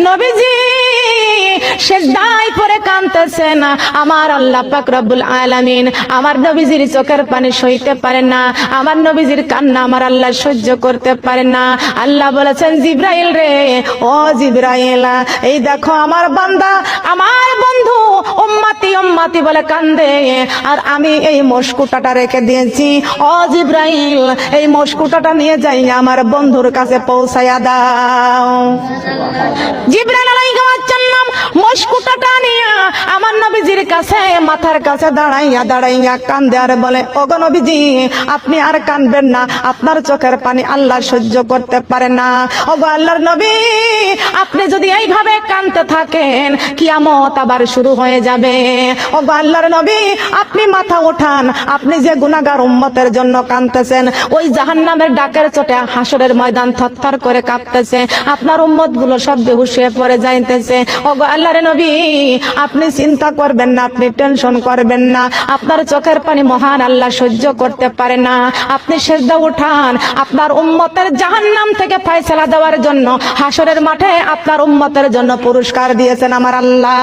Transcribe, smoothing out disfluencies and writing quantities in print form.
নবীজি সিজদায় পড়ে কাঁদতেছেন। আমার আল্লাহ পাক রব্বুল আলামিন আমার নবীজির চোখের পানি সইতে পারেন না, আমার নবীজির কান্না আমার আল্লাহ সহ্য করতে পারেন না। আল্লাহ বলেছেন, জিবরাইল রে, ও জিবরাইল, এই দেখো আমার বান্দা, আমার বন্ধু উম্মতি উম্মতি বলে কান্দে, আর আমি এই মশকুটাটা রেখে দিয়েছি। ও জিবরাইল, এই মশকুটাটা নিয়ে যাই আমার বন্ধুর কাছে পৌঁছায়া দাও। জিবরাইল আলাইহিস সালাম মশকুটাটা নিয়ে আমার নবীজির কাছে মাথার কাছে দাঁড়াইয়া কান্দে আর বলে, ওগো নবীজি, আপনি আর কাঁদবেন না, আপনার চোখের পানি আল্লাহ সহ্য করতে পারে না। ওগো আল্লাহর নবী, আপনি যদি এইভাবে কাঁদতে থাকেন কিয়ামত আবার শুরু হয়ে যাবে। ওগো আল্লাহর নবী, আপনি মাথা ওঠান, আপনি যে গুনাহগার উম্মতের জন্য কাঁদতেছেন, ওই জাহান্নামের ডাকের চোটে হাসরের ময়দান থরথর করে কাঁপতেছে, আপনার উম্মত গুলো সব বেহুশ হয়ে পড়ে যাইতেছে। ওগো আল্লাহর নবী, আপনি চিন্তা করবেন না, আপনি টেনশন করবেন না, আপনার চোখের পানি মহান আল্লাহ সহ্য করতে পারে না। আপনি সিজদা উঠান, আপনার উম্মতের জাহান্নাম থেকে ফয়সালা দেওয়ার জন্য হাসরের মাঠে আপনার উম্মতের জন্য পুরস্কার দিয়েছেন আমার আল্লাহ।